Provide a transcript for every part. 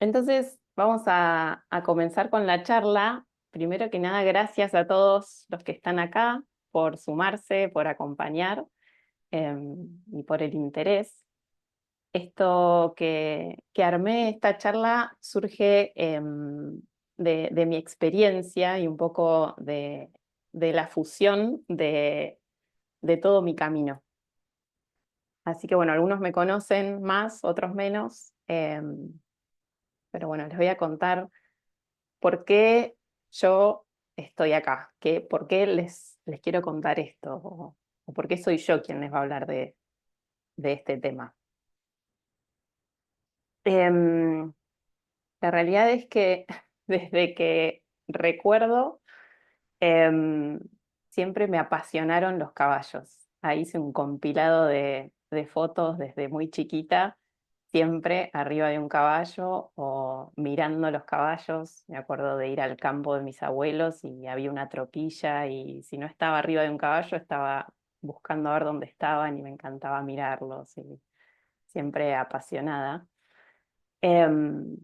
Entonces, vamos a comenzar con la charla. Primero que nada, gracias a todos los que están acá por sumarse, por acompañar y por el interés. Esto que armé, esta charla, surge de mi experiencia y un poco de la fusión de todo mi camino. Así que bueno, algunos me conocen más, otros menos, pero bueno, les voy a contar por qué yo estoy acá, por qué les quiero contar esto, o por qué soy yo quien les va a hablar de este tema. Em, la realidad es que desde que recuerdo, em, siempre me apasionaron los caballos. Ahí hice un compilado de fotos desde muy chiquita, siempre arriba de un caballo o mirando los caballos. Me acuerdo de ir al campo de mis abuelos y había una tropilla y si no estaba arriba de un caballo estaba buscando a ver dónde estaban y me encantaba mirarlos y siempre apasionada. Em,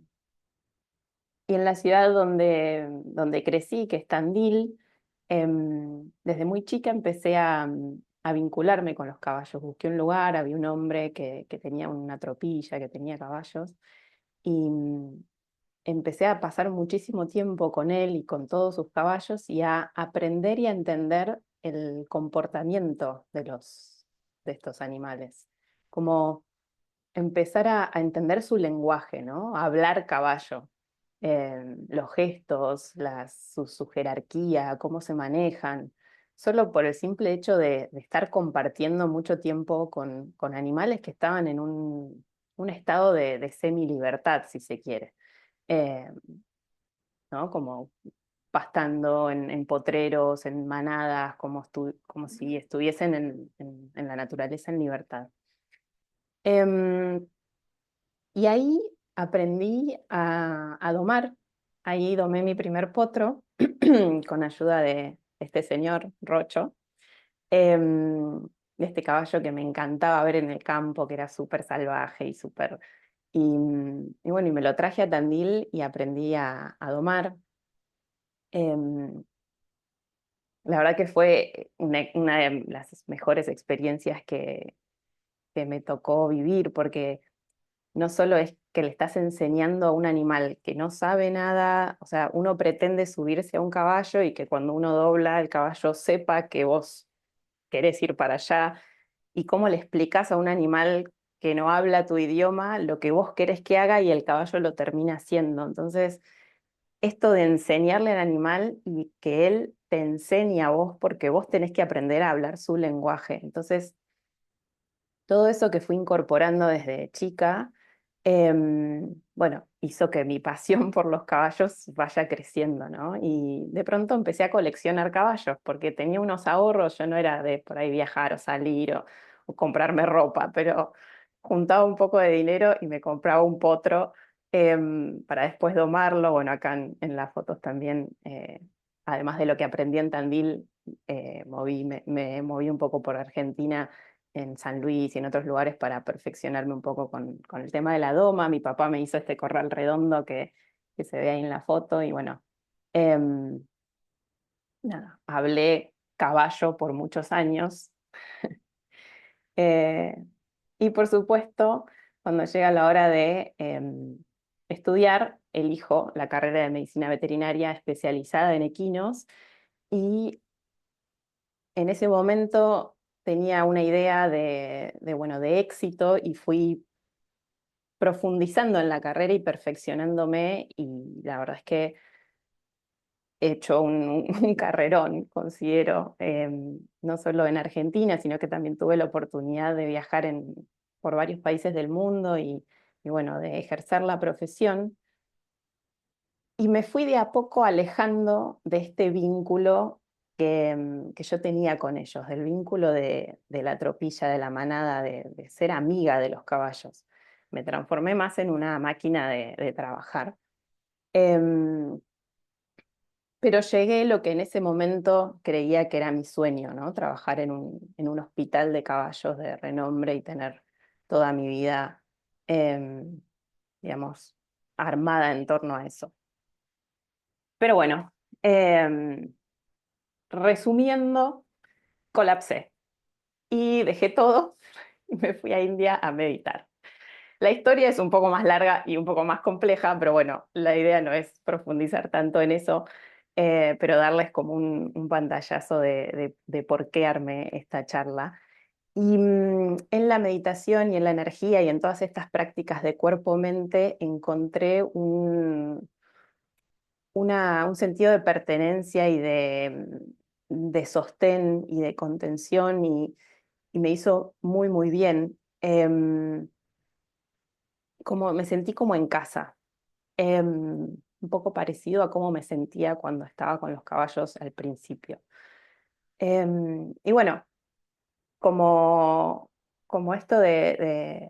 y en la ciudad donde crecí, que es Tandil, desde muy chica empecé a vincularme con los caballos. Busqué un lugar, había un hombre que tenía una tropilla, que tenía caballos, y empecé a pasar muchísimo tiempo con él y con todos sus caballos y a aprender y a entender el comportamiento de estos animales. Como empezar a entender su lenguaje, ¿no? A hablar caballo, los gestos, su jerarquía, cómo se manejan, solo por el simple hecho de estar compartiendo mucho tiempo con animales que estaban en un estado de semi-libertad, si se quiere, eh, ¿no? Como pastando en potreros, en manadas, como si estuviesen en la naturaleza en libertad. Em, Y ahí aprendí a domar. Ahí domé mi primer potro con ayuda de este señor Rocho, em, de este caballo que me encantaba ver en el campo, que era súper salvaje y súper... Y bueno, y me lo traje a Tandil y aprendí a domar. Em, la verdad que fue una de las mejores experiencias que me tocó vivir, porque no solo es que le estás enseñando a un animal que no sabe nada, o sea, uno pretende subirse a un caballo y que cuando uno dobla el caballo sepa que vos querés ir para allá, y cómo le explicás a un animal que no habla tu idioma lo que vos querés que haga y el caballo lo termina haciendo. Entonces, esto de enseñarle al animal y que él te enseñe a vos porque vos tenés que aprender a hablar su lenguaje. Entonces, todo eso que fui incorporando desde chica, bueno, hizo que mi pasión por los caballos vaya creciendo, ¿no? Y de pronto empecé a coleccionar caballos, porque tenía unos ahorros, yo no era de por ahí viajar o salir o comprarme ropa, pero juntaba un poco de dinero y me compraba un potro para después domarlo. Bueno, acá en las fotos también, además de lo que aprendí en Tandil, me moví un poco por Argentina en San Luis y en otros lugares para perfeccionarme un poco con el tema de la doma. Mi papá me hizo este corral redondo que se ve ahí en la foto y bueno, em, nada, hablé caballo por muchos años. Eh, y por supuesto, cuando llega la hora de estudiar, elijo la carrera de medicina veterinaria especializada en equinos y en ese momento tenía una idea bueno, de éxito y fui profundizando en la carrera y perfeccionándome y la verdad es que he hecho un carrerón, considero, no solo en Argentina, sino que también tuve la oportunidad de viajar por varios países del mundo y bueno, de ejercer la profesión. Y me fui de a poco alejando de este vínculo que yo tenía con ellos, del vínculo de la tropilla, de la manada, de ser amiga de los caballos. Me transformé más en una máquina de trabajar. Em, pero llegué lo que en ese momento creía que era mi sueño, ¿no? Trabajar en un hospital de caballos de renombre y tener toda mi vida, em, digamos, armada en torno a eso. Pero bueno, em, resumiendo, colapsé y dejé todo y me fui a India a meditar. La historia es un poco más larga y un poco más compleja, pero bueno, la idea no es profundizar tanto en eso, pero darles como un pantallazo de por qué armé esta charla. Y en la meditación y en la energía y en todas estas prácticas de cuerpo-mente encontré un sentido de pertenencia y de sostén y de contención y me hizo muy, muy bien. Como me sentí como en casa, un poco parecido a cómo me sentía cuando estaba con los caballos al principio. Y bueno, como, como esto que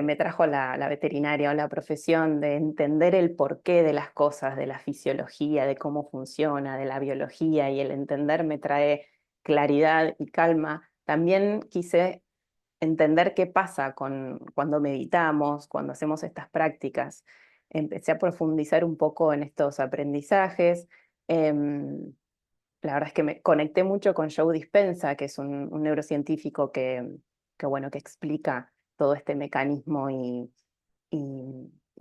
me trajo la veterinaria o la profesión de entender el porqué de las cosas, de la fisiología, de cómo funciona, de la biología, y el entender me trae claridad y calma. También quise entender qué pasa cuando meditamos, cuando hacemos estas prácticas. Empecé a profundizar un poco en estos aprendizajes. La verdad es que me conecté mucho con Joe Dispenza, que es un neurocientífico bueno, que explica todo este mecanismo y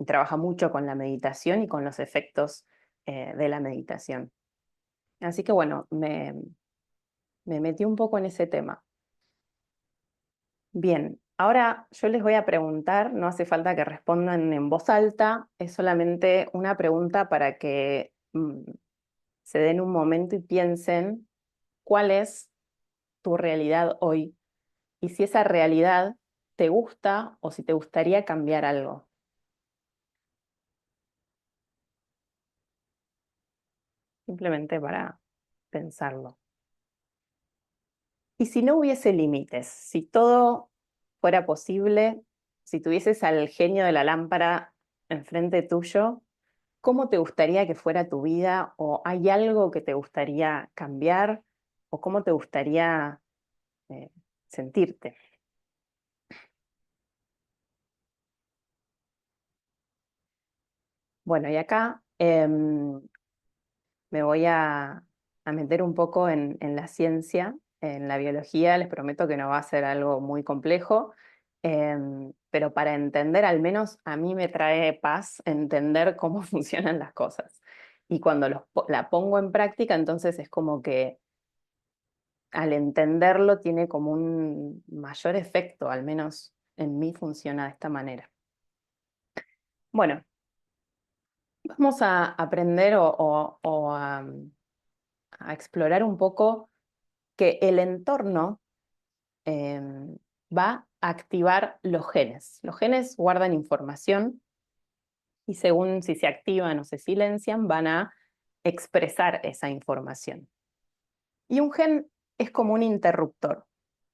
trabaja mucho con la meditación y con los efectos de la meditación. Así que bueno, me metí un poco en ese tema. Bien, ahora yo les voy a preguntar, no hace falta que respondan en voz alta, es solamente una pregunta para que se den un momento y piensen cuál es tu realidad hoy y si esa realidad te gusta o si te gustaría cambiar algo, simplemente para pensarlo. Y si no hubiese límites, si todo fuera posible, si tuvieses al genio de la lámpara enfrente tuyo, ¿cómo te gustaría que fuera tu vida? ¿O hay algo que te gustaría cambiar? ¿O cómo te gustaría eh, sentirte? Bueno, y acá me voy a meter un poco en la ciencia, en la biología. Les prometo que no va a ser algo muy complejo, pero para entender, al menos a mí me trae paz entender cómo funcionan las cosas. Y cuando la pongo en práctica, entonces es como que al entenderlo tiene como un mayor efecto, al menos en mí funciona de esta manera. Bueno, vamos a aprender a explorar un poco que el entorno va a activar los genes. Los genes guardan información y según si se activan o se silencian, van a expresar esa información. Y un gen es como un interruptor.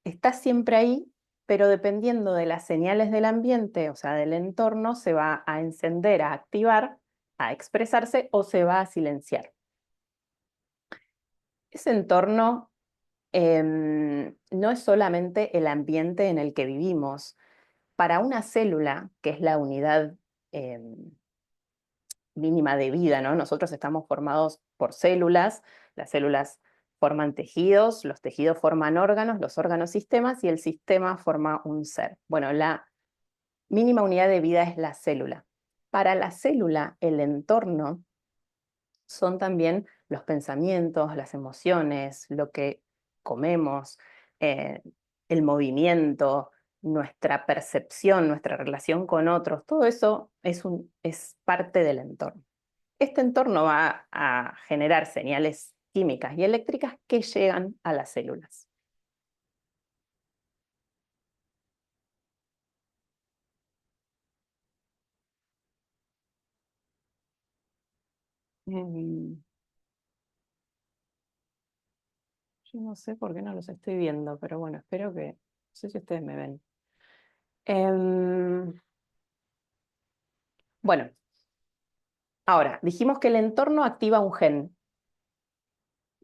Está siempre ahí, pero dependiendo de las señales del ambiente, o sea, del entorno, se va a encender, a activar, a expresarse o se va a silenciar. Ese entorno no es solamente el ambiente en el que vivimos. Para una célula, que es la unidad mínima de vida, ¿no? Nosotros estamos formados por células, las células forman tejidos, los tejidos forman órganos, los órganos sistemas y el sistema forma un ser. Bueno, la mínima unidad de vida es la célula. Para la célula, el entorno son también los pensamientos, las emociones, lo que comemos, eh, el movimiento, nuestra percepción, nuestra relación con otros, todo eso es parte del entorno. Este entorno va a generar señales químicas y eléctricas que llegan a las células. Em, yo no sé por qué no los estoy viendo, pero bueno, espero que, no sé si ustedes me ven. Em, bueno, ahora, dijimos que el entorno activa un gen.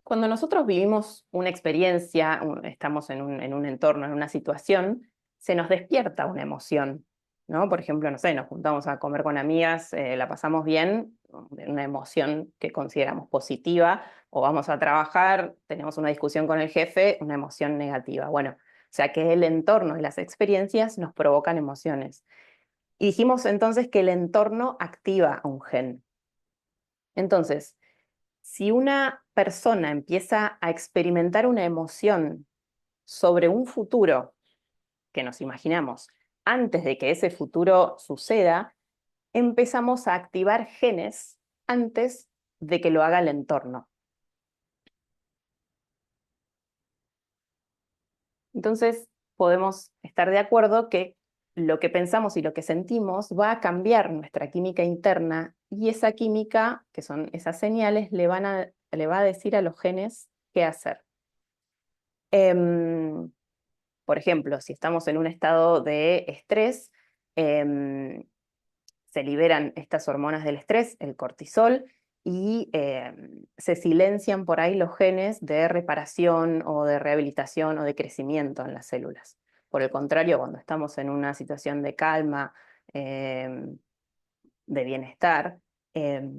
Cuando nosotros vivimos una experiencia, estamos en un entorno, en una situación, se nos despierta una emoción. ¿no? Por ejemplo, no sé, nos juntamos a comer con amigas, la pasamos bien, una emoción que consideramos positiva, o vamos a trabajar, tenemos una discusión con el jefe, una emoción negativa. Bueno, o sea que el entorno y las experiencias nos provocan emociones. Y dijimos entonces que el entorno activa a un gen. Entonces, si una persona empieza a experimentar una emoción sobre un futuro que nos imaginamos antes de que ese futuro suceda, empezamos a activar genes antes de que lo haga el entorno. Entonces, podemos estar de acuerdo que lo que pensamos y lo que sentimos va a cambiar nuestra química interna y esa química, que son esas señales, le va a decir a los genes qué hacer. Em, por ejemplo, si estamos en un estado de estrés, se liberan estas hormonas del estrés, el cortisol, y se silencian por ahí los genes de reparación o de rehabilitación o de crecimiento en las células. Por el contrario, cuando estamos en una situación de calma, eh, de bienestar, eh,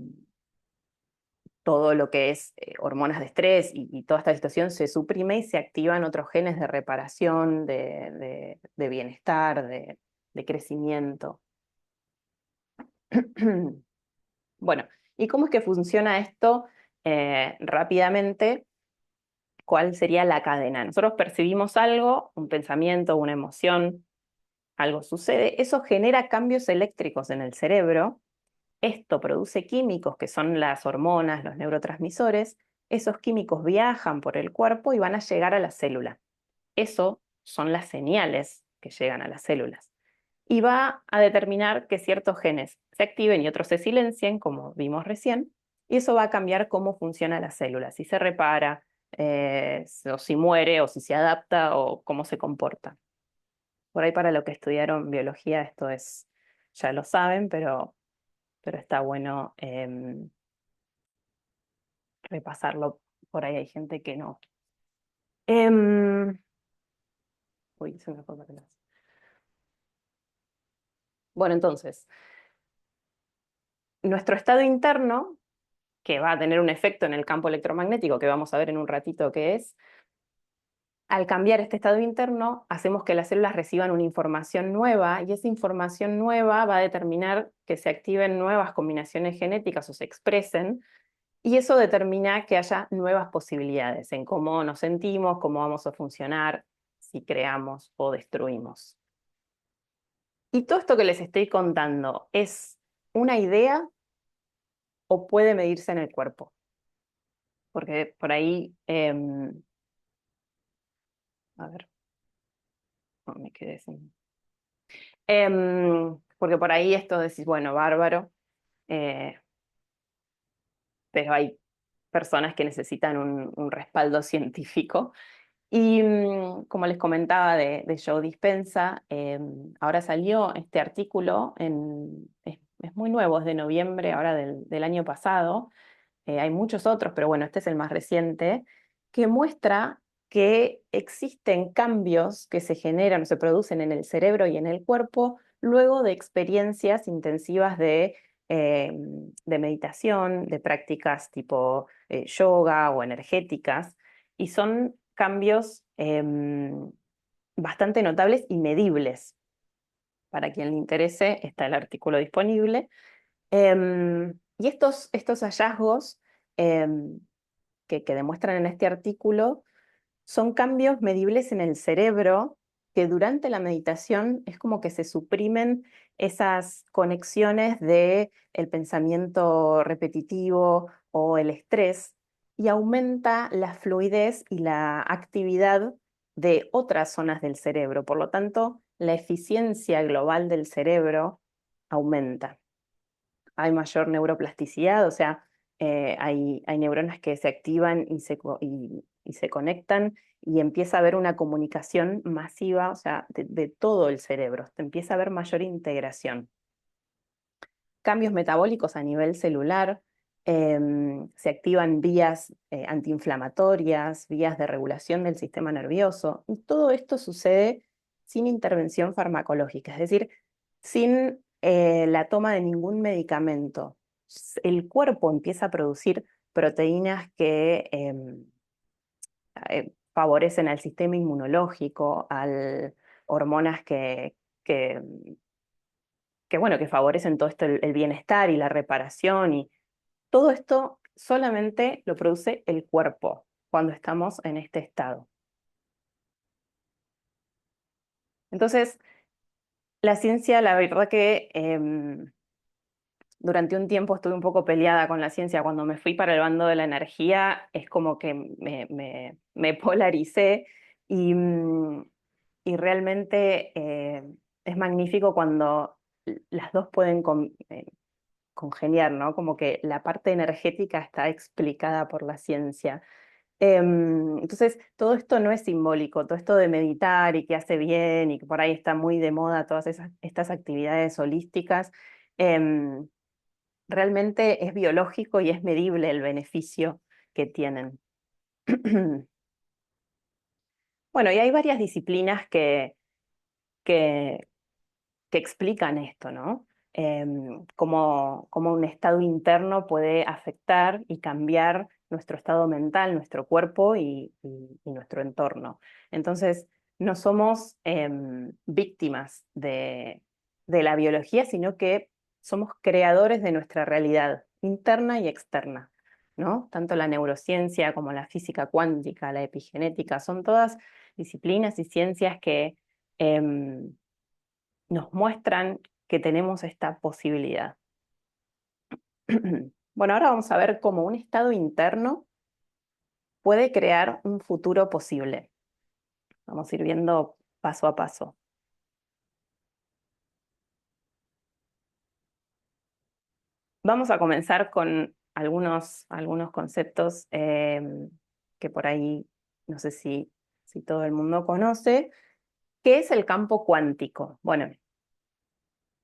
todo lo que es hormonas de estrés y toda esta situación se suprime y se activan otros genes de reparación, de bienestar, de crecimiento. Bueno, ¿y cómo es que funciona esto rápidamente? ¿Cuál sería la cadena? Nosotros percibimos algo, un pensamiento, una emoción, algo sucede, eso genera cambios eléctricos en el cerebro, esto produce químicos que son las hormonas, los neurotransmisores, esos químicos viajan por el cuerpo y van a llegar a la célula. Eso son las señales que llegan a las células y va a determinar que ciertos genes se activen y otros se silencien, como vimos recién, y eso va a cambiar cómo funciona la célula, si se repara, o si muere, o si se adapta, o cómo se comporta. Por ahí para lo que estudiaron biología esto es, ya lo saben, pero está bueno repasarlo. Por ahí hay gente que no. Em, uy, se me fue para atrás. Bueno, entonces, nuestro estado interno que va a tener un efecto en el campo electromagnético, que vamos a ver en un ratito qué es, al cambiar este estado interno, hacemos que las células reciban una información nueva y esa información nueva va a determinar que se activen nuevas combinaciones genéticas o se expresen, y eso determina que haya nuevas posibilidades en cómo nos sentimos, cómo vamos a funcionar, si creamos o destruimos. Y todo esto que les estoy contando, ¿es una idea o puede medirse en el cuerpo? Porque por ahí, a ver, no, me quedé sin... porque por ahí esto decís, bueno, bárbaro, eh, pero hay personas que necesitan un respaldo científico. Y como les comentaba de Joe Dispenza, ahora salió este artículo, es muy nuevo, es de noviembre ahora del año pasado, hay muchos otros, pero bueno, este es el más reciente, que muestra que existen cambios que se generan o se producen en el cerebro y en el cuerpo luego de experiencias intensivas de meditación, de prácticas tipo yoga o energéticas, y son cambios bastante notables y medibles. Para quien le interese, está el artículo disponible. Y estos hallazgos em, que demuestran en este artículo son cambios medibles en el cerebro que durante la meditación es como que se suprimen esas conexiones de el pensamiento repetitivo o el estrés y aumenta la fluidez y la actividad de otras zonas del cerebro. Por lo tanto, la eficiencia global del cerebro aumenta. Hay mayor neuroplasticidad, o sea, hay neuronas que se activan y se conectan y empieza a haber una comunicación masiva, o sea, de todo el cerebro, empieza a haber mayor integración. Cambios metabólicos a nivel celular, se activan vías antiinflamatorias, vías de regulación del sistema nervioso, y todo esto sucede sin intervención farmacológica, es decir, sin la toma de ningún medicamento. El cuerpo empieza a producir proteínas que favorecen al sistema inmunológico, hormonas que, bueno, que favorecen todo esto, el bienestar y la reparación, y todo esto solamente lo produce el cuerpo cuando estamos en este estado. Entonces, la ciencia, la verdad que durante un tiempo estuve un poco peleada con la ciencia. Cuando me fui para el bando de la energía, es como que me polaricé y, y realmente es magnífico cuando las dos pueden congeniar, ¿no? Como que la parte energética está explicada por la ciencia. Entonces, todo esto no es simbólico, todo esto de meditar y que hace bien y que por ahí está muy de moda todas estas actividades holísticas. em, Realmente es biológico y es medible el beneficio que tienen. Bueno, y hay varias disciplinas que, que explican esto, ¿no? Cómo un estado interno puede afectar y cambiar nuestro estado mental, nuestro cuerpo y nuestro entorno. Entonces, no somos víctimas de la biología, sino que somos creadores de nuestra realidad interna y externa, ¿no? Tanto la neurociencia como la física cuántica, la epigenética, son todas disciplinas y ciencias que nos muestran que tenemos esta posibilidad. Bueno, ahora vamos a ver cómo un estado interno puede crear un futuro posible. Vamos a ir viendo paso a paso. Vamos a comenzar con algunos conceptos que por ahí no sé si todo el mundo conoce. ¿Qué es el campo cuántico? Bueno,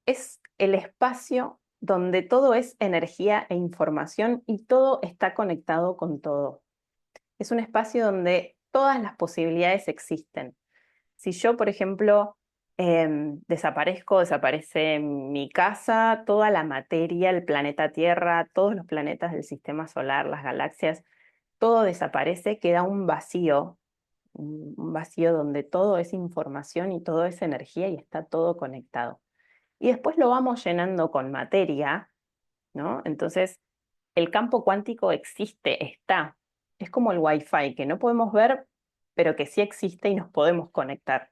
es el espacio donde todo es energía e información y todo está conectado con todo. Es un espacio donde todas las posibilidades existen. Si yo, por ejemplo, desaparece mi casa, toda la materia, el planeta Tierra, todos los planetas del sistema solar, las galaxias, todo desaparece, queda un vacío, un vacío donde todo es información y todo es energía y está todo conectado. Y después lo vamos llenando con materia, ¿no? Entonces, el campo cuántico existe, está. Es como el Wi-Fi, que no podemos ver, pero que sí existe y nos podemos conectar.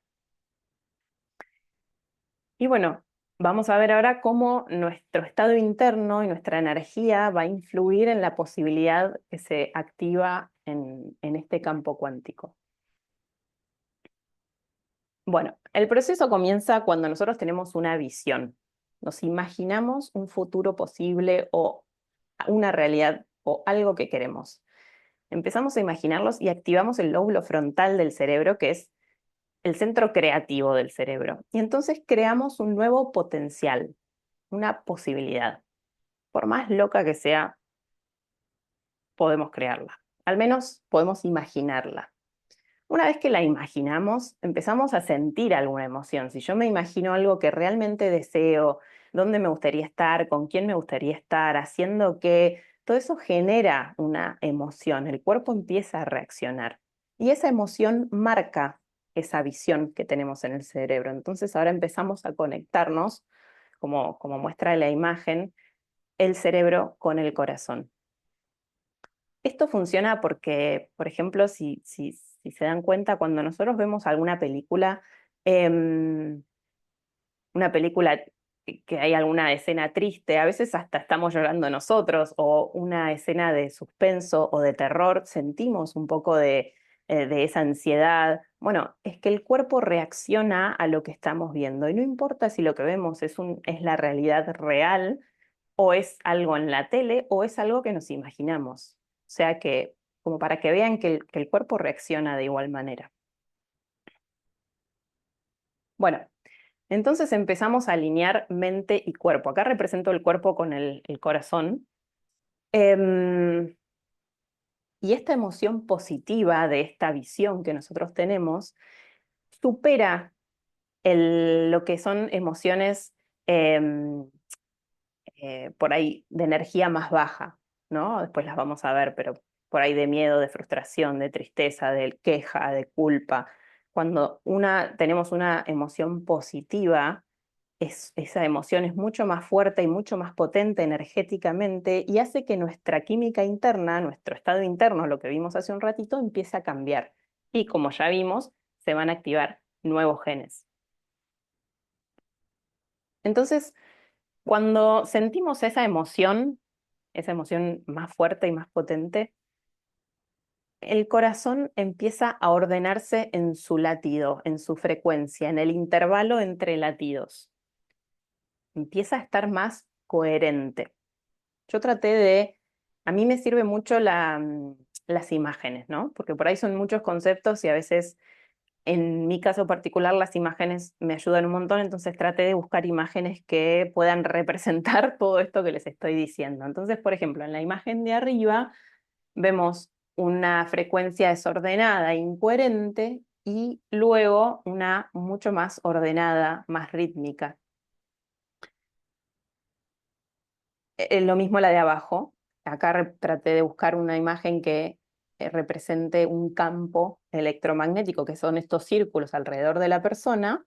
Y bueno, vamos a ver ahora cómo nuestro estado interno y nuestra energía va a influir en la posibilidad que se activa en este campo cuántico. Bueno, el proceso comienza cuando nosotros tenemos una visión. Nos imaginamos un futuro posible o una realidad o algo que queremos. Empezamos a imaginarlos y activamos el lóbulo frontal del cerebro, que es el centro creativo del cerebro. Y entonces creamos un nuevo potencial, una posibilidad. Por más loca que sea, podemos crearla. Al menos podemos imaginarla. Una vez que la imaginamos, empezamos a sentir alguna emoción. Si yo me imagino algo que realmente deseo, dónde me gustaría estar, con quién me gustaría estar, haciendo qué, todo eso genera una emoción. El cuerpo empieza a reaccionar. Y esa emoción marca esa visión que tenemos en el cerebro. Entonces ahora empezamos a conectarnos, como muestra la imagen, el cerebro con el corazón. Esto funciona porque, por ejemplo, si se dan cuenta, cuando nosotros vemos alguna película, em, una película que hay alguna escena triste, a veces hasta estamos llorando nosotros, o una escena de suspenso o de terror, sentimos un poco de esa ansiedad. Bueno, es que el cuerpo reacciona a lo que estamos viendo, y no importa si lo que vemos es la realidad real, o es algo en la tele, o es algo que nos imaginamos. O sea que, como para que vean que el cuerpo reacciona de igual manera. Bueno, entonces empezamos a alinear mente y cuerpo. Acá represento el cuerpo con el corazón. Em, y esta emoción positiva de esta visión que nosotros tenemos supera lo que son emociones em, por ahí de energía más baja, ¿no? Después las vamos a ver, pero por ahí de miedo, de frustración, de tristeza, de queja, de culpa. Cuando tenemos una emoción positiva, esa emoción es mucho más fuerte y mucho más potente energéticamente y hace que nuestra química interna, nuestro estado interno, lo que vimos hace un ratito, empiece a cambiar. Y como ya vimos, se van a activar nuevos genes. Entonces, cuando sentimos esa emoción más fuerte y más potente, el corazón empieza a ordenarse en su latido, en su frecuencia, en el intervalo entre latidos. Empieza a estar más coherente. Yo a mí me sirve mucho las imágenes, ¿no? Porque por ahí son muchos conceptos y a veces, en mi caso particular, las imágenes me ayudan un montón, entonces traté de buscar imágenes que puedan representar todo esto que les estoy diciendo. Entonces, por ejemplo, en la imagen de arriba vemos una frecuencia desordenada, incoherente, y luego una mucho más ordenada, más rítmica. Lo mismo la de abajo. Acá traté de buscar una imagen que represente un campo electromagnético, que son estos círculos alrededor de la persona,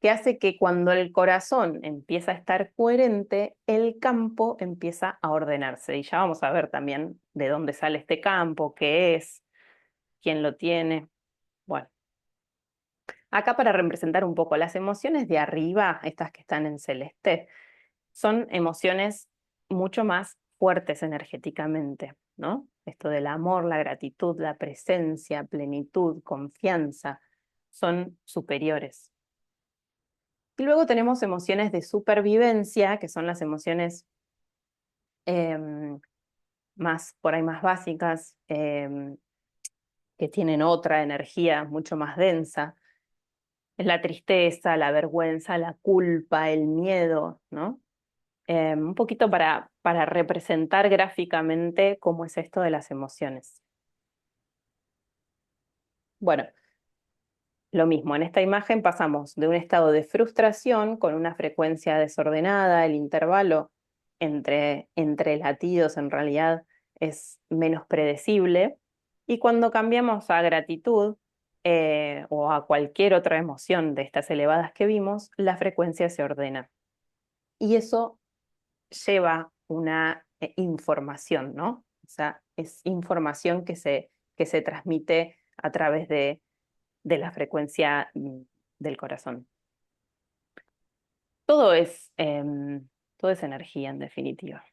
que hace que cuando el corazón empieza a estar coherente, el campo empieza a ordenarse. Y ya vamos a ver también de dónde sale este campo, qué es, quién lo tiene. Bueno, acá para representar un poco las emociones de arriba, estas que están en celeste, son emociones mucho más fuertes energéticamente, ¿no? Esto del amor, la gratitud, la presencia, plenitud, confianza, son superiores. Y luego tenemos emociones de supervivencia, que son las emociones más, por ahí más básicas, que tienen otra energía mucho más densa. Es la tristeza, la vergüenza, la culpa, el miedo, ¿no? Un poquito para representar gráficamente cómo es esto de las emociones. Bueno, lo mismo, en esta imagen pasamos de un estado de frustración con una frecuencia desordenada, el intervalo entre latidos en realidad es menos predecible, y cuando cambiamos a gratitud o a cualquier otra emoción de estas elevadas que vimos, la frecuencia se ordena. Y eso lleva una información, ¿no? O sea, es información que se transmite a través de la frecuencia del corazón. Todo es, todo es energía, en definitiva.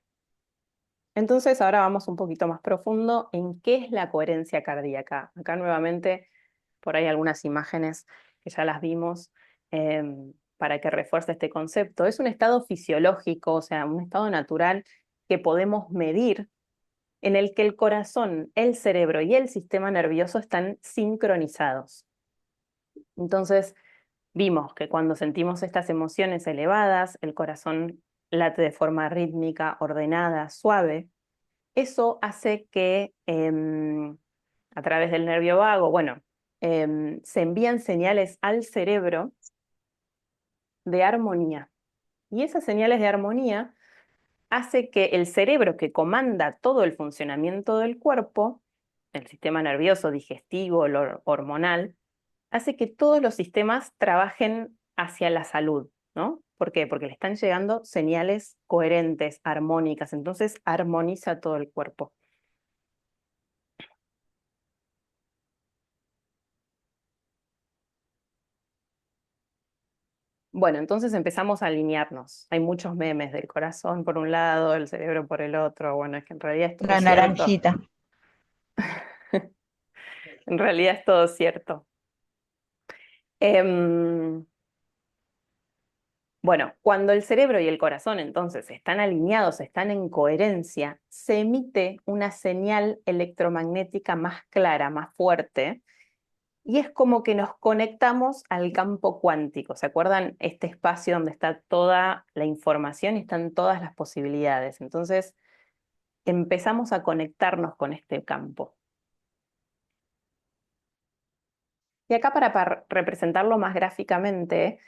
Entonces, ahora vamos un poquito más profundo en qué es la coherencia cardíaca. Acá nuevamente, por ahí algunas imágenes que ya las vimos, para que refuerce este concepto. Es un estado fisiológico, o sea, un estado natural que podemos medir en el que el corazón, el cerebro y el sistema nervioso están sincronizados. Entonces, vimos que cuando sentimos estas emociones elevadas, el corazón late de forma rítmica, ordenada, suave. Eso hace que a través del nervio vago, bueno, se envían señales al cerebro de armonía. Y esas señales de armonía hace que el cerebro que comanda todo el funcionamiento del cuerpo, el sistema nervioso, digestivo, hormonal, hace que todos los sistemas trabajen hacia la salud, ¿no? ¿Por qué? Porque le están llegando señales coherentes, armónicas, entonces armoniza todo el cuerpo. Bueno, entonces empezamos a alinearnos. Hay muchos memes del corazón por un lado, el cerebro por el otro. Bueno, es que en realidad es todo La cierto. naranjita. En realidad es todo cierto. Em, Bueno, cuando el cerebro y el corazón entonces están alineados, están en coherencia, se emite una señal electromagnética más clara, más fuerte, y es como que nos conectamos al campo cuántico. ¿Se acuerdan? Este espacio donde está toda la información y están todas las posibilidades. Entonces empezamos a conectarnos con este campo. Y acá para representarlo más gráficamente,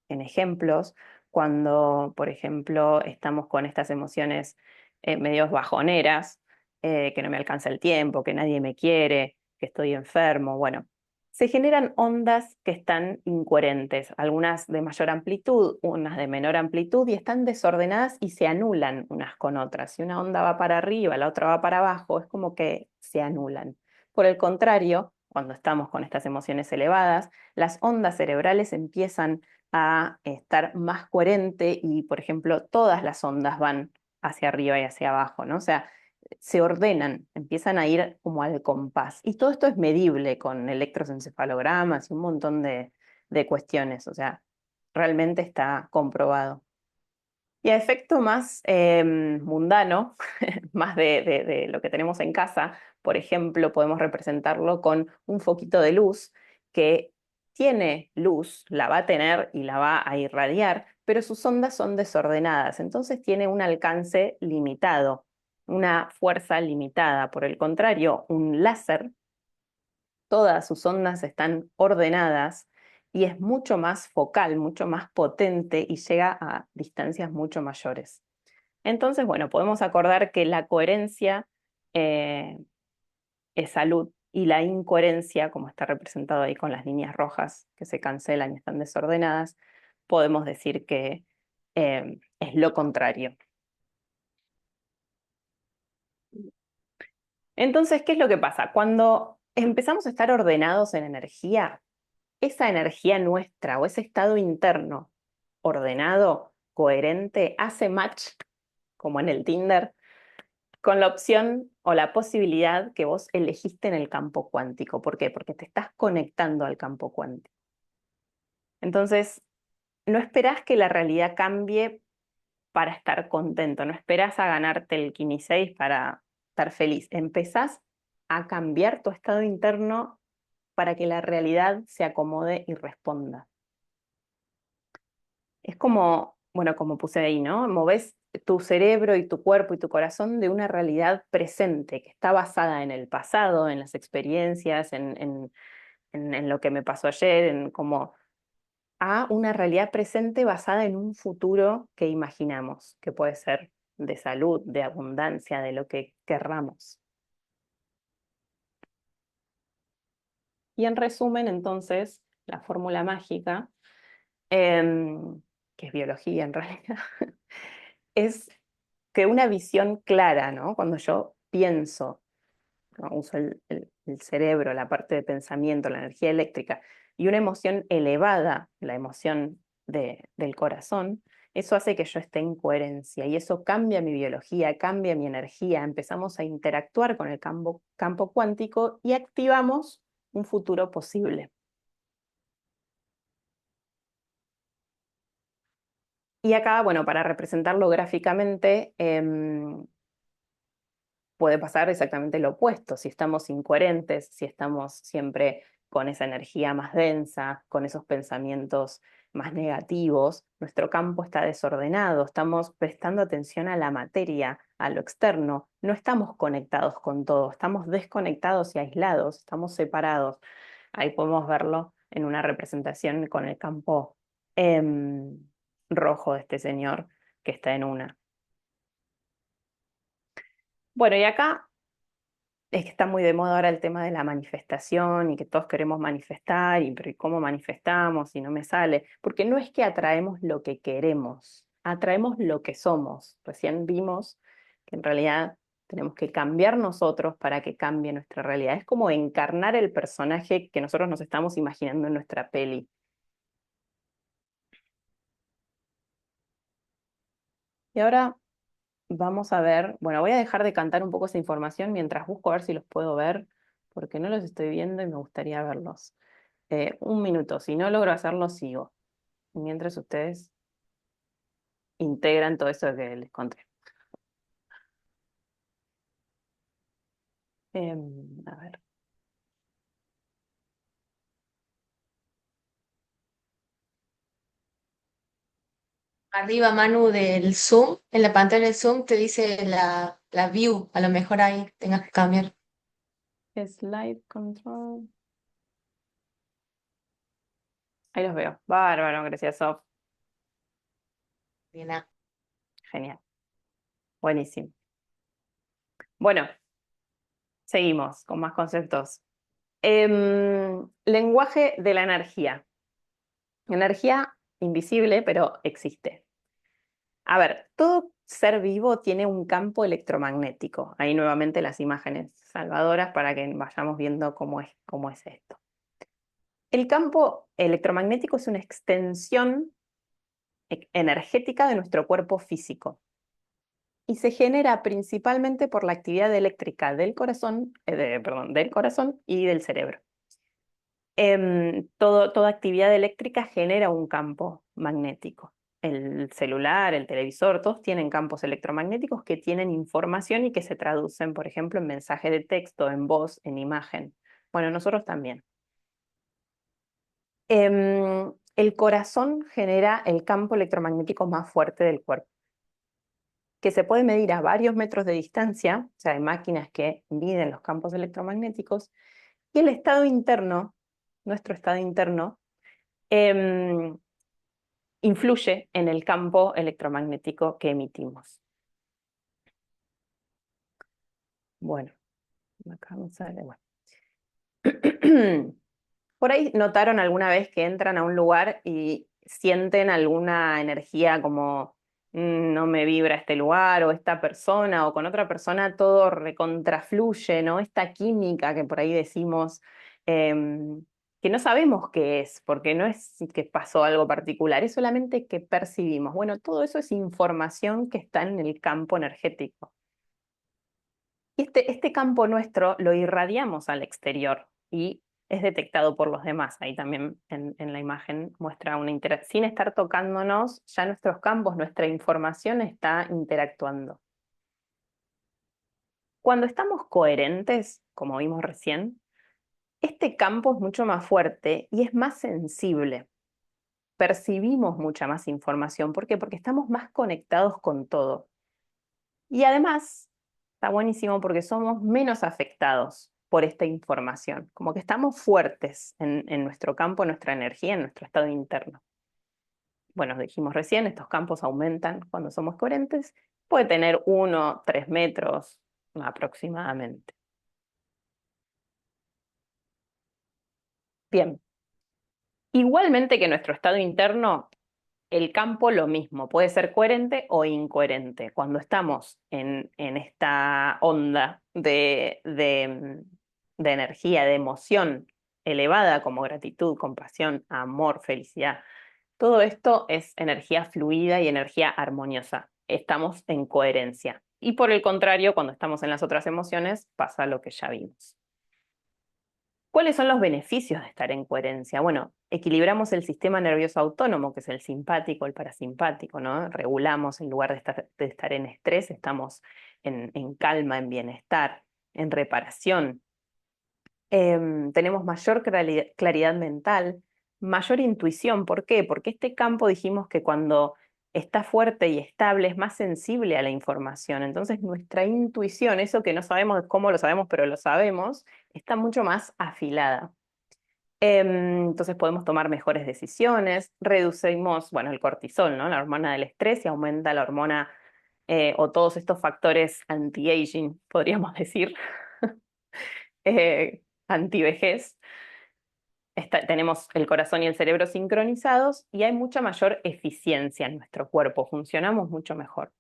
en ejemplos, cuando, por ejemplo, estamos con estas emociones medios bajoneras, que no me alcanza el tiempo, que nadie me quiere, que estoy enfermo, bueno, se generan ondas que están incoherentes, algunas de mayor amplitud, unas de menor amplitud, y están desordenadas y se anulan unas con otras. Si una onda va para arriba, la otra va para abajo, es como que se anulan. Por el contrario, cuando estamos con estas emociones elevadas, las ondas cerebrales empiezan a estar más coherente y, por ejemplo, todas las ondas van hacia arriba y hacia abajo, ¿no? O sea, se ordenan, empiezan a ir como al compás. Y todo esto es medible con electroencefalogramas y un montón de cuestiones, o sea, realmente está comprobado. Y a efecto más mundano, más de lo que tenemos en casa, por ejemplo, podemos representarlo con un foquito de luz que tiene luz, la va a tener y la va a irradiar, pero sus ondas son desordenadas, entonces tiene un alcance limitado, una fuerza limitada. Por el contrario, un láser, todas sus ondas están ordenadas y es mucho más focal, mucho más potente y llega a distancias mucho mayores. Entonces, bueno, podemos acordar que la coherencia eh, es salud y la incoherencia, como está representado ahí con las líneas rojas que se cancelan y están desordenadas, podemos decir que es lo contrario. Entonces, ¿qué es lo que pasa? Cuando empezamos a estar ordenados en energía, esa energía nuestra o ese estado interno ordenado, coherente, hace match, como en el Tinder, con la opción o la posibilidad que vos elegiste en el campo cuántico. ¿Por qué? Porque te estás conectando al campo cuántico. Entonces, no esperás que la realidad cambie para estar contento, no esperás a ganarte el Kini 6 para estar feliz. Empezás a cambiar tu estado interno para que la realidad se acomode y responda. Es como, bueno, como puse ahí, ¿no? Movés tu cerebro y tu cuerpo y tu corazón de una realidad presente que está basada en el pasado, en las experiencias, en lo que me pasó ayer, en como a una realidad presente basada en un futuro que imaginamos, que puede ser de salud, de abundancia, de lo que querramos. Y en resumen, entonces, la fórmula mágica, que es biología en realidad, es que una visión clara, ¿no? Cuando yo pienso, ¿no? Uso el cerebro, la parte de pensamiento, la energía eléctrica, y una emoción elevada, la emoción del corazón, eso hace que yo esté en coherencia y eso cambia mi biología, cambia mi energía, empezamos a interactuar con el campo cuántico y activamos un futuro posible. Y acá, bueno, para representarlo gráficamente, puede pasar exactamente lo opuesto, si estamos incoherentes, si estamos siempre con esa energía más densa, con esos pensamientos más negativos, nuestro campo está desordenado, estamos prestando atención a la materia, a lo externo, no estamos conectados con todo, estamos desconectados y aislados, estamos separados. Ahí podemos verlo en una representación con el campo rojo de este señor que está en una. Bueno, y acá es que está muy de moda ahora el tema de la manifestación y que todos queremos manifestar, y pero ¿y cómo manifestamos y no me sale? Porque no es que atraemos lo que queremos, atraemos lo que somos. Recién vimos que en realidad tenemos que cambiar nosotros para que cambie nuestra realidad. Es como encarnar el personaje que nosotros nos estamos imaginando en nuestra peli. Y ahora vamos a ver, bueno, voy a dejar de cantar un poco esa información mientras busco a ver si los puedo ver, porque no los estoy viendo y me gustaría verlos. Un minuto, si no logro hacerlo, sigo. Mientras ustedes integran todo eso que les conté. A ver. Arriba, Manu, del Zoom, en la pantalla del Zoom te dice la view, a lo mejor ahí tengas que cambiar. Slide control. Ahí los veo. Bárbaro, gracias, Sof. Bien. Genial, buenísimo. Bueno, seguimos con más conceptos. Lenguaje de la energía. Energía invisible, pero existe. A ver, todo ser vivo tiene un campo electromagnético. Ahí nuevamente las imágenes salvadoras para que vayamos viendo cómo es esto. El campo electromagnético es una extensión energética de nuestro cuerpo físico y se genera principalmente por la actividad eléctrica del corazón, del corazón y del cerebro. Toda actividad eléctrica genera un campo magnético. El celular, el televisor, todos tienen campos electromagnéticos que tienen información y que se traducen, por ejemplo, en mensaje de texto, en voz, en imagen. Bueno, nosotros también. El corazón genera el campo electromagnético más fuerte del cuerpo, que se puede medir a varios metros de distancia, o sea, hay máquinas que miden los campos electromagnéticos, y el estado interno, nuestro estado interno, em, influye en el campo electromagnético que emitimos. Bueno, acá me sale, bueno. Por ahí notaron alguna vez que entran a un lugar y sienten alguna energía como no me vibra este lugar o esta persona o con otra persona todo recontrafluye, ¿no? Esta química que por ahí decimos que no sabemos qué es, porque no es que pasó algo particular, es solamente que percibimos. Bueno, todo eso es información que está en el campo energético. Y este campo nuestro lo irradiamos al exterior y es detectado por los demás. Ahí también en la imagen muestra una interacción. Sin estar tocándonos, ya nuestros campos, nuestra información está interactuando. Cuando estamos coherentes, como vimos recién, este campo es mucho más fuerte y es más sensible. Percibimos mucha más información. ¿Por qué? Porque estamos más conectados con todo. Y además, está buenísimo porque somos menos afectados por esta información, como que estamos fuertes en nuestro campo, en nuestra energía, en nuestro estado interno. Bueno, dijimos recién, estos campos aumentan cuando somos coherentes, puede tener 1, 3 metros aproximadamente. Bien, igualmente que nuestro estado interno, el campo lo mismo, puede ser coherente o incoherente. Cuando estamos en esta onda de energía, de emoción elevada como gratitud, compasión, amor, felicidad, todo esto es energía fluida y energía armoniosa. Estamos en coherencia. Y por el contrario, cuando estamos en las otras emociones, pasa lo que ya vimos. ¿Cuáles son los beneficios de estar en coherencia? Bueno, equilibramos el sistema nervioso autónomo, que es el simpático, el parasimpático, ¿no? Regulamos en lugar de estar en estrés, estamos en calma, en bienestar, en reparación. Tenemos mayor claridad mental, mayor intuición. ¿Por qué? Porque este campo dijimos que cuando está fuerte y estable es más sensible a la información. Entonces nuestra intuición, eso que no sabemos cómo lo sabemos, pero lo sabemos, está mucho más afilada. Entonces podemos tomar mejores decisiones, reducimos, bueno, el cortisol, ¿no? La hormona del estrés y aumenta la hormona o todos estos factores anti-aging, podríamos decir, anti-vejez. Tenemos el corazón y el cerebro sincronizados y hay mucha mayor eficiencia en nuestro cuerpo, funcionamos mucho mejor.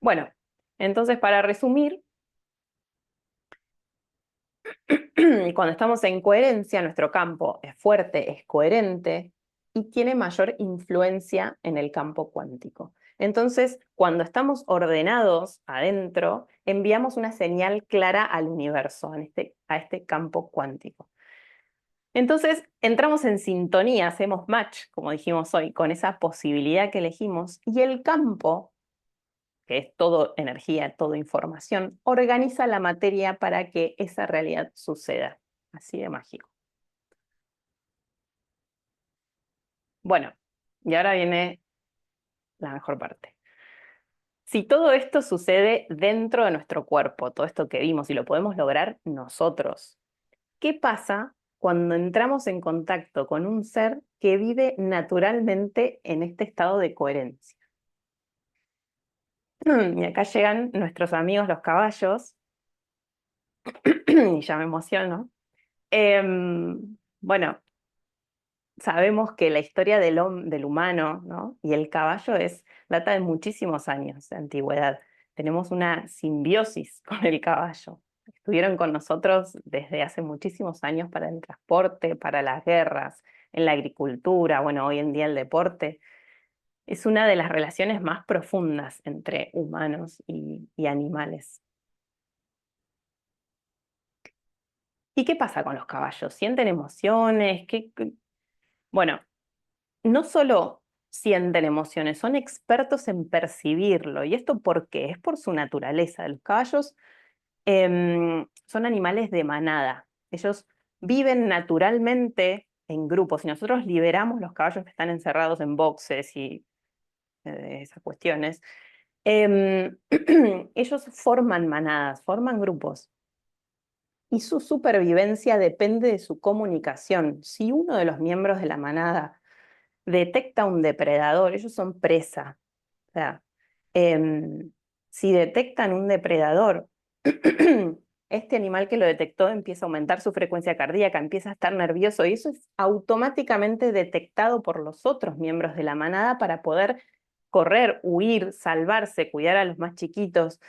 Bueno, entonces para resumir, cuando estamos en coherencia, nuestro campo es fuerte, es coherente y tiene mayor influencia en el campo cuántico. Entonces, cuando estamos ordenados adentro, enviamos una señal clara al universo, a este campo cuántico. Entonces, entramos en sintonía, hacemos match, como dijimos hoy, con esa posibilidad que elegimos y el campo, que es todo energía, todo información, organiza la materia para que esa realidad suceda. Así de mágico. Bueno, y ahora viene la mejor parte. Si todo esto sucede dentro de nuestro cuerpo, todo esto que vimos y lo podemos lograr nosotros, ¿qué pasa cuando entramos en contacto con un ser que vive naturalmente en este estado de coherencia. Y acá llegan nuestros amigos los caballos, y ya me emociono. Bueno, sabemos que la historia del humano, ¿no? Y el caballo data de muchísimos años de antigüedad. Tenemos una simbiosis con el caballo. Estuvieron con nosotros desde hace muchísimos años para el transporte, para las guerras, en la agricultura, bueno, hoy en día el deporte. Es una de las relaciones más profundas entre humanos y animales. ¿Y qué pasa con los caballos? ¿Sienten emociones? Bueno, no solo sienten emociones, son expertos en percibirlo. ¿Y esto por qué? Es por su naturaleza. Los caballos son animales de manada. Ellos viven naturalmente en grupos. Si nosotros liberamos los caballos que están encerrados en boxes y esas cuestiones, em, ellos forman manadas, forman grupos. Y su supervivencia depende de su comunicación. Si uno de los miembros de la manada detecta un depredador, ellos son presa. O sea, em, si detectan un depredador, este animal que lo detectó empieza a aumentar su frecuencia cardíaca, empieza a estar nervioso y eso es automáticamente detectado por los otros miembros de la manada para poder correr, huir, salvarse, cuidar a los más chiquitos.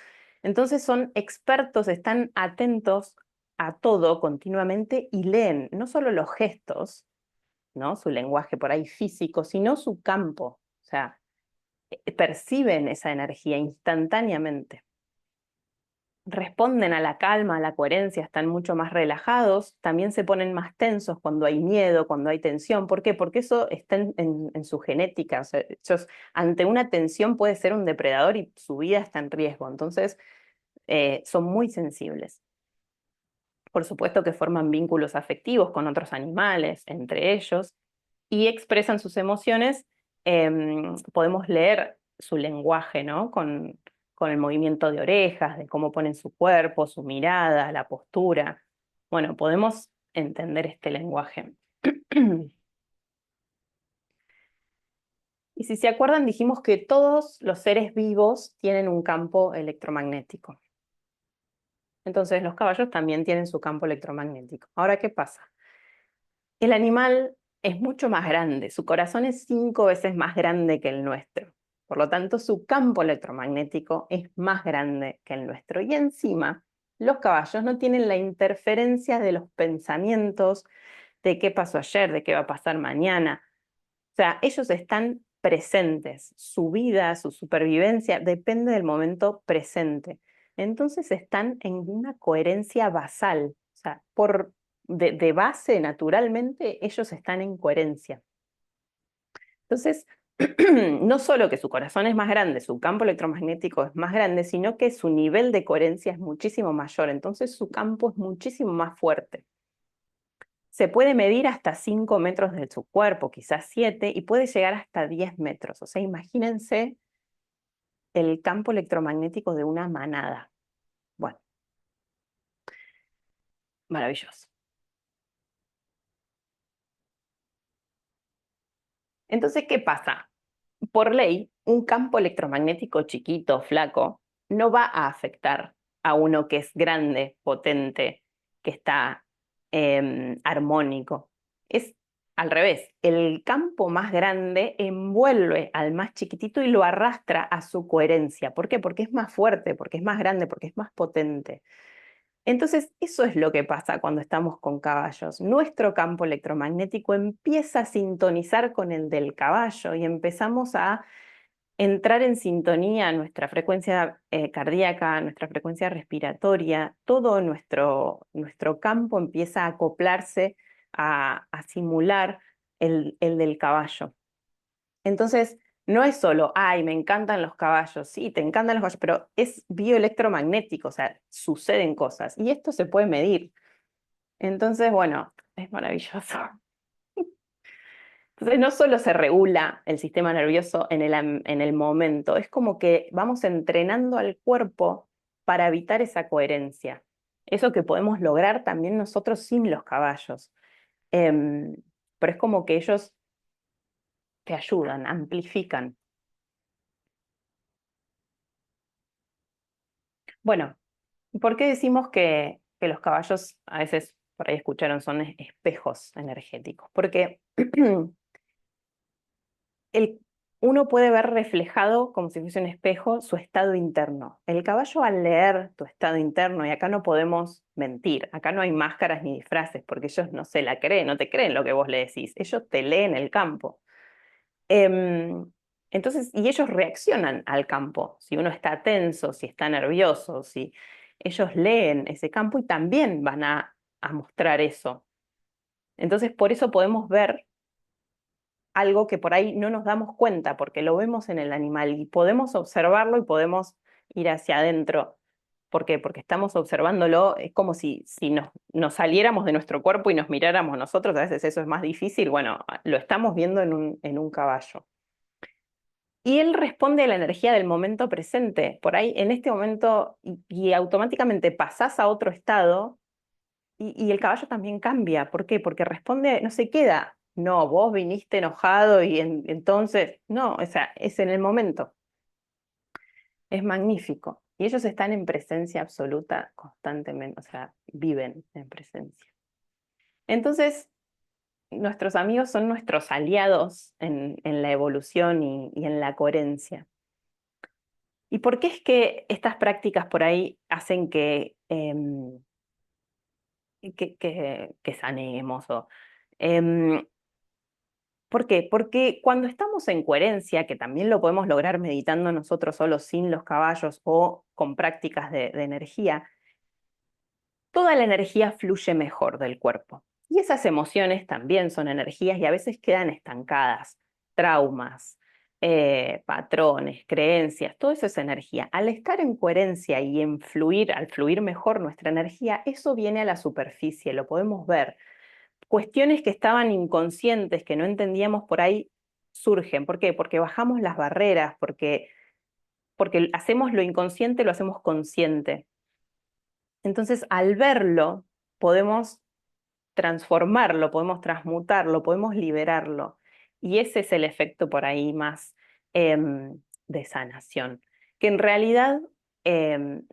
Entonces son expertos, están atentos a todo continuamente y leen no solo los gestos, ¿no? Su lenguaje por ahí físico, sino su campo. O sea, perciben esa energía instantáneamente. Responden a la calma, a la coherencia, están mucho más relajados, también se ponen más tensos cuando hay miedo, cuando hay tensión. ¿Por qué? Porque eso está en su genética. O sea, ellos, ante una tensión puede ser un depredador y su vida está en riesgo. Entonces, son muy sensibles. Por supuesto que forman vínculos afectivos con otros animales, entre ellos, y expresan sus emociones. Podemos leer su lenguaje, ¿no? Con el movimiento de orejas, de cómo ponen su cuerpo, su mirada, la postura. Bueno, podemos entender este lenguaje. Y si se acuerdan, dijimos que todos los seres vivos tienen un campo electromagnético. Entonces, los caballos también tienen su campo electromagnético. Ahora, ¿qué pasa? El animal es mucho más grande, su corazón es 5 veces más grande que el nuestro. Por lo tanto, su campo electromagnético es más grande que el nuestro. Y encima, los caballos no tienen la interferencia de los pensamientos de qué pasó ayer, de qué va a pasar mañana. O sea, ellos están presentes. Su vida, su supervivencia depende del momento presente. Entonces están en una coherencia basal. O sea, de base, naturalmente, ellos están en coherencia. Entonces, no solo que su corazón es más grande, su campo electromagnético es más grande, sino que su nivel de coherencia es muchísimo mayor. Entonces, su campo es muchísimo más fuerte. Se puede medir hasta 5 metros de su cuerpo, quizás 7, y puede llegar hasta 10 metros. O sea, imagínense el campo electromagnético de una manada. Bueno, maravilloso. Entonces, ¿qué pasa? Por ley, un campo electromagnético chiquito, flaco, no va a afectar a uno que es grande, potente, que está armónico. Es al revés, el campo más grande envuelve al más chiquitito y lo arrastra a su coherencia. ¿Por qué? Porque es más fuerte, porque es más grande, porque es más potente. Entonces, eso es lo que pasa cuando estamos con caballos. Nuestro campo electromagnético empieza a sintonizar con el del caballo y empezamos a entrar en sintonía, nuestra frecuencia cardíaca, nuestra frecuencia respiratoria, todo nuestro campo empieza a acoplarse, a simular el del caballo. Entonces, no es solo, ay, me encantan los caballos, sí, te encantan los caballos, pero es bioelectromagnético, o sea, suceden cosas y esto se puede medir. Entonces, bueno, es maravilloso. Entonces, no solo se regula el sistema nervioso en el momento, es como que vamos entrenando al cuerpo para evitar esa coherencia. Eso que podemos lograr también nosotros sin los caballos. Em, pero es como que ellos te ayudan, amplifican. Bueno, ¿por qué decimos que los caballos, a veces por ahí escucharon, son espejos energéticos? Porque el, uno puede ver reflejado, como si fuese un espejo, su estado interno. El caballo, al leer tu estado interno, y acá no podemos mentir, acá no hay máscaras ni disfraces, porque ellos no se la creen, no te creen lo que vos le decís, ellos te leen el campo. Em, entonces, y ellos reaccionan al campo, si uno está tenso, si está nervioso, si ellos leen ese campo y también van a mostrar eso. Entonces, por eso podemos ver algo que por ahí no nos damos cuenta, porque lo vemos en el animal y podemos observarlo y podemos ir hacia adentro. ¿Por qué? Porque estamos observándolo, es como si nos saliéramos de nuestro cuerpo y nos miráramos nosotros, a veces eso es más difícil, bueno, lo estamos viendo en un caballo. Y él responde a la energía del momento presente. Por ahí, en este momento, y automáticamente pasás a otro estado y el caballo también cambia. ¿Por qué? Porque responde, no se queda. No, vos viniste enojado y entonces, no, o sea, es en el momento. Es magnífico. Y ellos están en presencia absoluta constantemente, o sea, viven en presencia. Entonces, nuestros amigos son nuestros aliados en la evolución y en la coherencia. ¿Y por qué es que estas prácticas por ahí hacen que sanemos? Em, ¿Por qué? Porque cuando estamos en coherencia, que también lo podemos lograr meditando nosotros solos sin los caballos o con prácticas de energía, toda la energía fluye mejor del cuerpo. Y esas emociones también son energías y a veces quedan estancadas, traumas, patrones, creencias, todo eso es energía. Al estar en coherencia y en fluir, al fluir mejor nuestra energía, eso viene a la superficie, lo podemos ver. Cuestiones que estaban inconscientes, que no entendíamos por ahí, surgen. ¿Por qué? Porque bajamos las barreras, porque hacemos lo inconsciente, lo hacemos consciente. Entonces, al verlo, podemos transformarlo, podemos transmutarlo, podemos liberarlo. Y ese es el efecto por ahí más de sanación, que en realidad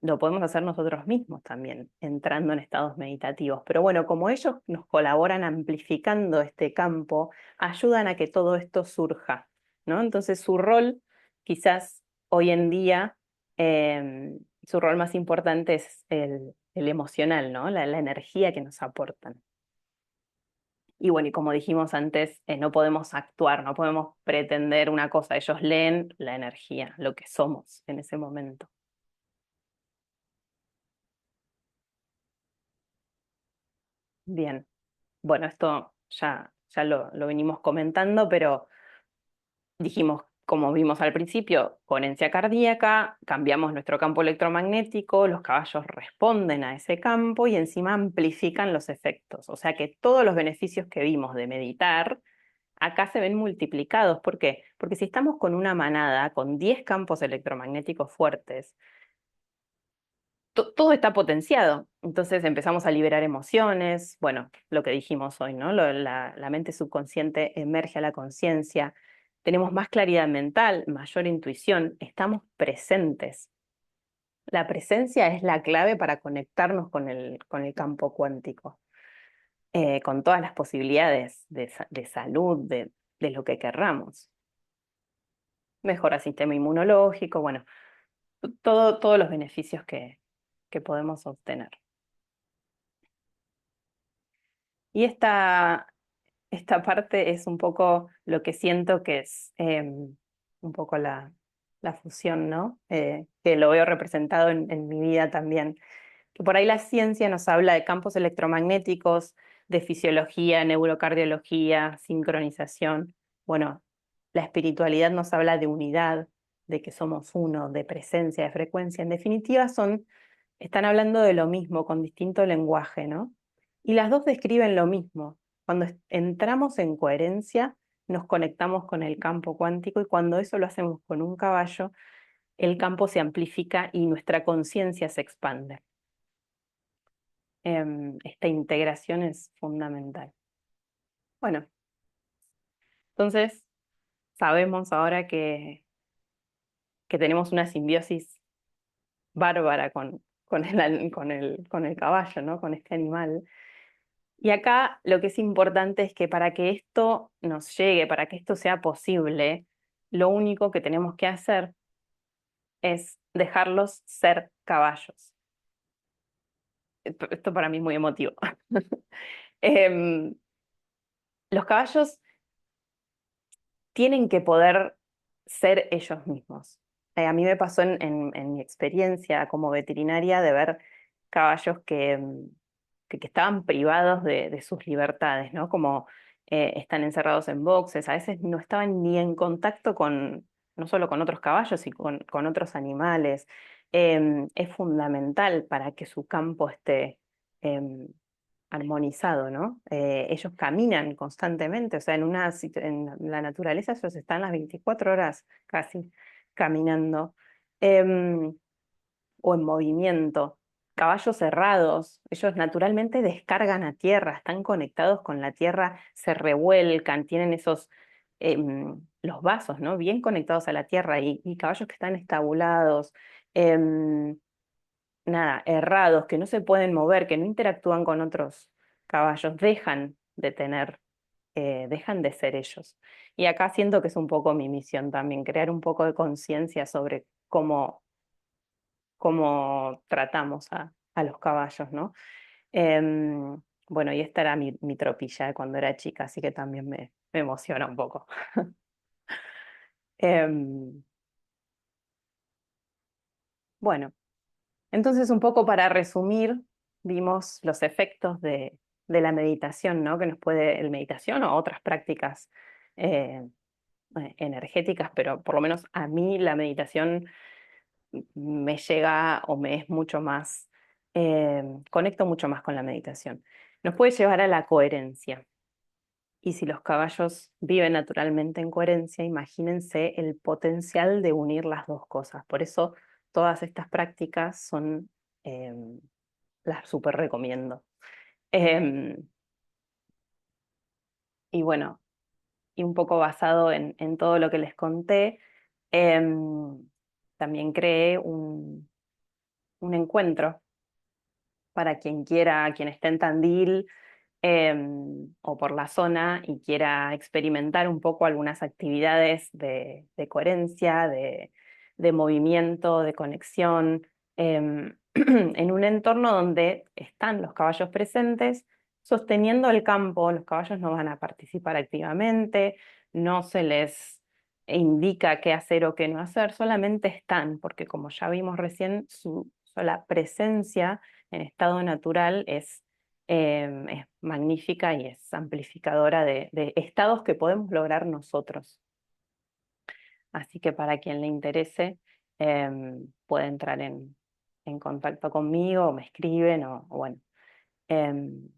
lo podemos hacer nosotros mismos también, entrando en estados meditativos. Pero bueno, como ellos nos colaboran amplificando este campo, ayudan a que todo esto surja, ¿no? Entonces su rol, quizás hoy en día, su rol más importante es el emocional, ¿no? La energía que nos aportan. Y bueno, y como dijimos antes, no podemos actuar, no podemos pretender una cosa. Ellos leen la energía, lo que somos en ese momento. Bien, bueno, esto ya lo venimos comentando, pero dijimos, como vimos al principio, coherencia cardíaca, cambiamos nuestro campo electromagnético, los caballos responden a ese campo y encima amplifican los efectos. O sea que todos los beneficios que vimos de meditar acá se ven multiplicados. ¿Por qué? Porque si estamos con una manada, con 10 campos electromagnéticos fuertes, todo está potenciado. Entonces empezamos a liberar emociones, bueno, lo que dijimos hoy, ¿no? La mente subconsciente emerge a la conciencia, tenemos más claridad mental, mayor intuición, estamos presentes. La presencia es la clave para conectarnos con el campo cuántico, con todas las posibilidades de salud, de lo que querramos. Mejora sistema inmunológico, bueno, todos los beneficios que podemos obtener. Y esta parte es un poco lo que siento que es un poco la fusión, ¿no? Que lo veo representado en mi vida también. Que por ahí la ciencia nos habla de campos electromagnéticos, de fisiología, neurocardiología, sincronización. Bueno, la espiritualidad nos habla de unidad, de que somos uno, de presencia, de frecuencia. En definitiva, están hablando de lo mismo, con distinto lenguaje, ¿no? Y las dos describen lo mismo. Cuando entramos en coherencia, nos conectamos con el campo cuántico y cuando eso lo hacemos con un caballo, el campo se amplifica y nuestra conciencia se expande. Esta integración es fundamental. Bueno, entonces sabemos ahora que tenemos una simbiosis bárbara con el caballo, ¿no? Con este animal. Y acá lo que es importante es que para que esto nos llegue, para que esto sea posible, lo único que tenemos que hacer es dejarlos ser caballos. Esto para mí es muy emotivo. Em, los caballos tienen que poder ser ellos mismos. A mí me pasó en mi experiencia como veterinaria de ver caballos que estaban privados de sus libertades, ¿no? Como están encerrados en boxes, a veces no estaban ni en contacto con, no solo con otros caballos, sino con otros animales. Es fundamental para que su campo esté em, armonizado, ¿no? Ellos caminan constantemente, o sea, en la naturaleza ellos están las 24 horas casi caminando, em, o en movimiento. Caballos cerrados, ellos naturalmente descargan a tierra, están conectados con la tierra, se revuelcan, tienen los vasos, ¿no? Bien conectados a la tierra y caballos que están estabulados. em, Nada, errados, que no se pueden mover, que no interactúan con otros caballos, dejan de ser ellos. Y acá siento que es un poco mi misión también, crear un poco de conciencia sobre cómo tratamos a los caballos, ¿no? Em, bueno, y esta era mi tropilla de cuando era chica, así que también me emociona un poco. Em, bueno. Entonces, un poco para resumir, vimos los efectos de la meditación, ¿no? Que nos puede, el meditación o otras prácticas eh, energéticas, pero por lo menos a mí la meditación me llega o me es mucho más, conecto mucho más con la meditación. Nos puede llevar a la coherencia. Y si los caballos viven naturalmente en coherencia, imagínense el potencial de unir las dos cosas. Por eso todas estas prácticas son, em, las súper recomiendo. Em, y bueno, y un poco basado en todo lo que les conté, em, también creé un encuentro para quien quiera, quien esté en Tandil o por la zona y quiera experimentar un poco algunas actividades de coherencia, de movimiento, de conexión, en un entorno donde están los caballos presentes, sosteniendo el campo. Los caballos no van a participar activamente, no se les indica qué hacer o qué no hacer, solamente están, porque como ya vimos recién, su sola presencia en estado natural es magnífica y es amplificadora de estados que podemos lograr nosotros. Así que para quien le interese, puede entrar en contacto conmigo, o me escriben, o bueno, em,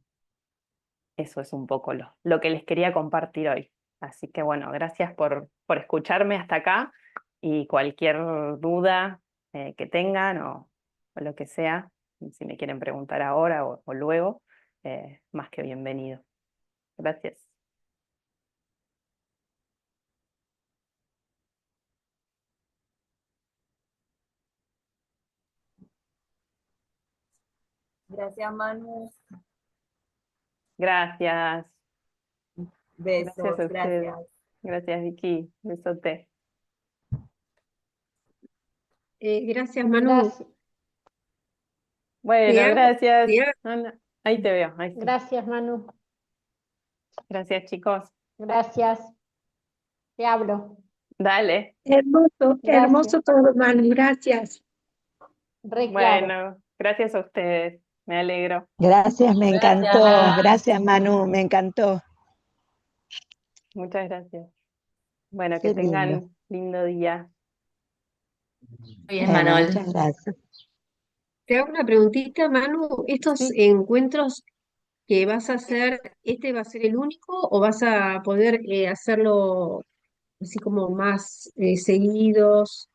eso es un poco lo que les quería compartir hoy. Así que bueno, gracias por escucharme hasta acá y cualquier duda que tengan o lo que sea, si me quieren preguntar ahora o luego, más que bienvenido. Gracias. Gracias, Manu. Gracias. Gracias Besos, a ustedes. gracias. Gracias, Vicky. Besote. Gracias, Manu. Gracias, Te Bueno, hago, gracias. te hago- Ana. Ahí te veo, ahí sí. gracias, Manu. Gracias, chicos. Gracias. Te hablo. Dale. Hermoso, Gracias. hermoso todo, Manu. Gracias. Re claro. Bueno, gracias a ustedes. Me alegro. Gracias, me Gracias, encantó. Ana. Gracias, Manu, me encantó. Muchas gracias. Bueno, que Qué lindo. tengan lindo día. Muy bien, Bueno, Manol. muchas gracias. Te hago una preguntita, Manu. ¿Estos Sí. encuentros que vas a hacer, este va a ser el único o vas a poder hacerlo así como más seguidos?